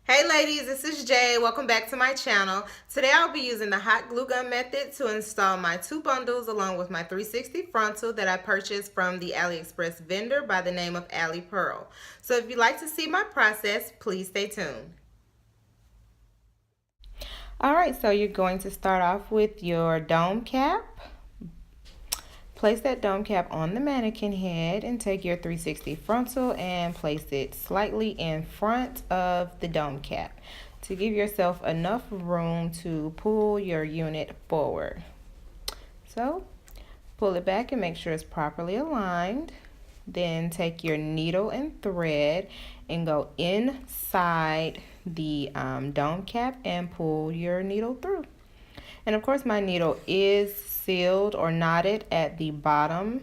Hey ladies, this is Jay. Welcome back to my channel. Today I'll be using the hot glue gun method to install my two bundles along with my 360 frontal that I purchased from the AliExpress vendor by the name of AliPeal. So if you'd like to see my process, please stay tuned. Alright, so you're going to start off with your dome cap. Place that dome cap on the mannequin head and take your 360 frontal and place it slightly in front of the dome cap to give yourself enough room to pull your unit forward. So pull it back and make sure it's properly aligned. Then take your needle and thread and go inside the dome cap and pull your needle through. And of course my needle is sealed or knotted at the bottom.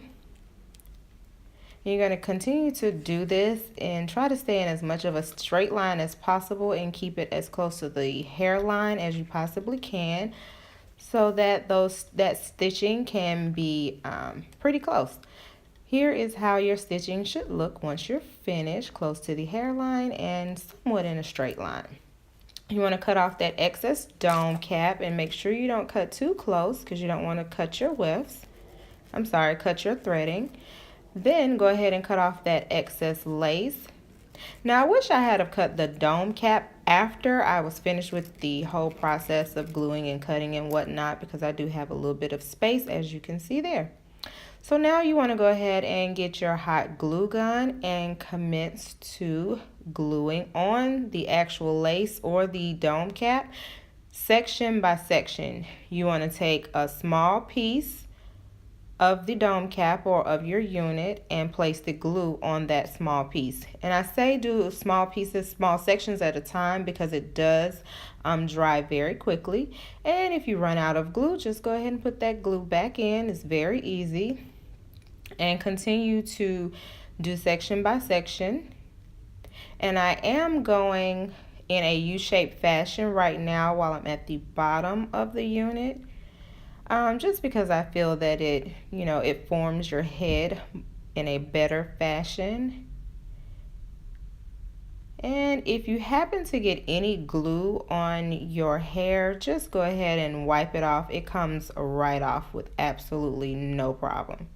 You're going to continue to do this and try to stay in as much of a straight line as possible and keep it as close to the hairline as you possibly can so that that stitching can be pretty close. Here is how your stitching should look once you're finished, close to the hairline and somewhat in a straight line. You want to cut off that excess dome cap and make sure you don't cut too close because you don't want to cut your cut your threading. Then go ahead and cut off that excess lace. Now I wish I had have cut the dome cap after I was finished with the whole process of gluing and cutting and whatnot, because I do have a little bit of space, as you can see there. So now you want to go ahead and get your hot glue gun and commence to gluing on the actual lace or the dome cap section by section. You want to take a small piece of the dome cap or of your unit and place the glue on that small piece. And I say do small pieces, small sections at a time, because it does dry very quickly. And if you run out of glue, just go ahead and put that glue back in. It's very easy. And continue to do section by section. And I am going in a U-shaped fashion right now while I'm at the bottom of the unit, just because I feel that it forms your head in a better fashion. And if you happen to get any glue on your hair, just go ahead and wipe it off. It comes right off with absolutely no problem.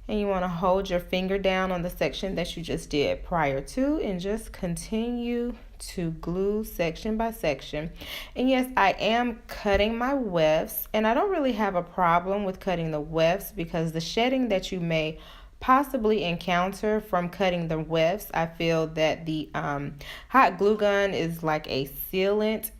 And you want to hold your finger down on the section that you just did prior to and just continue to glue section by section. And yes, I am cutting my wefts, and I don't really have a problem with cutting the wefts because the shedding that you may possibly encounter from cutting the wefts, I feel that the hot glue gun is like a sealant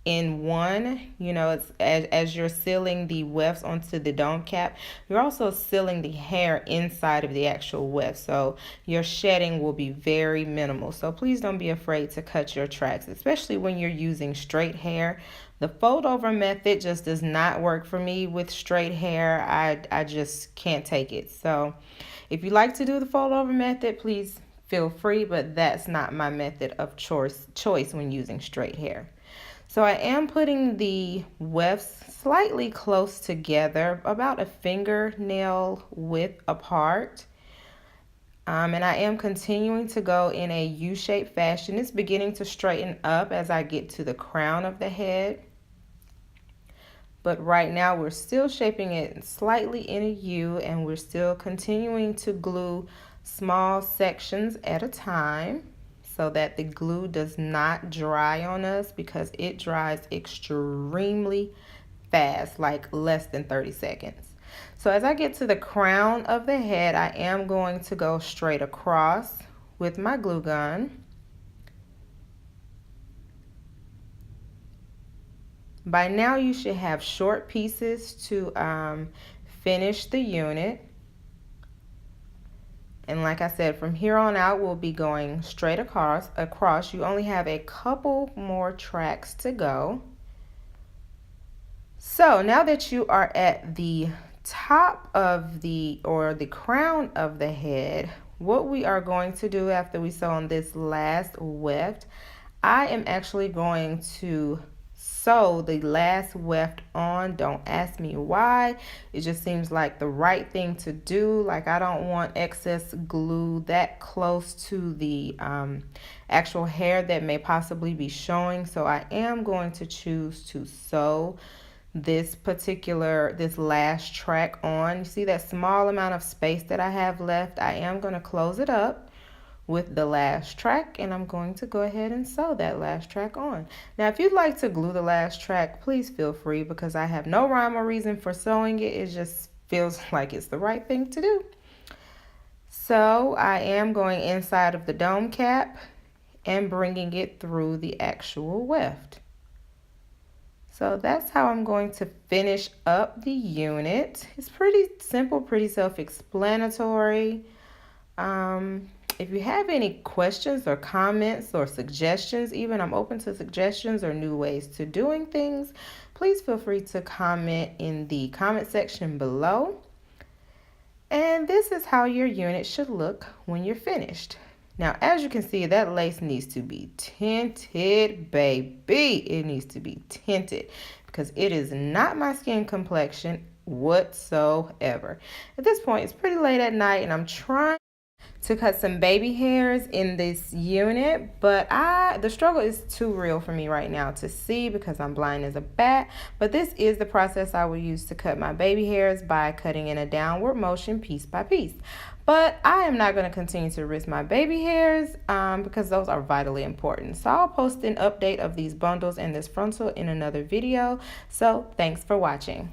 in one. It's as you're sealing the wefts onto the dome cap, you're also sealing the hair inside of the actual weft, so your shedding will be very minimal. So please don't be afraid to cut your tracks, especially when you're using straight hair. The fold over method just does not work for me with straight hair. I just can't take it. So if you like to do the fold over method, please feel free, but that's not my method of choice when using straight hair. So I am putting the wefts slightly close together, about a fingernail width apart. And I am continuing to go in a U-shaped fashion. It's beginning to straighten up as I get to the crown of the head. But right now we're still shaping it slightly in a U, and we're still continuing to glue small sections at a time, so that the glue does not dry on us, because it dries extremely fast, like less than 30 seconds. So as I get to the crown of the head, I am going to go straight across with my glue gun. By now you should have short pieces to finish the unit. And like I said, from here on out, we'll be going straight across. You only have a couple more tracks to go. So now that you are at the top of the crown of the head, what we are going to do after we sew on this last weft, I am actually going to sew the last weft on. Don't ask me why. It just seems like the right thing to do. Like, I don't want excess glue that close to the actual hair that may possibly be showing. So I am going to choose to sew this last track on. You see that small amount of space that I have left? I am going to close it up with the last track, and I'm going to go ahead and sew that last track on. Now, if you'd like to glue the last track, please feel free, because I have no rhyme or reason for sewing it. It just feels like it's the right thing to do. So I am going inside of the dome cap and bringing it through the actual weft. So that's how I'm going to finish up the unit. It's pretty simple, pretty self-explanatory. If you have any questions or comments or suggestions, even, I'm open to suggestions or new ways to doing things. Please feel free to comment in the comment section below. And this is how your unit should look when you're finished. Now, as you can see, that lace needs to be tinted, baby. It needs to be tinted because it is not my skin complexion whatsoever. At this point, it's pretty late at night, and I'm trying to cut some baby hairs in this unit, but the struggle is too real for me right now to see because I'm blind as a bat. But this is the process I will use to cut my baby hairs, by cutting in a downward motion piece by piece. But I am not going to continue to risk my baby hairs because those are vitally important. So I'll post an update of these bundles and this frontal in another video. So thanks for watching.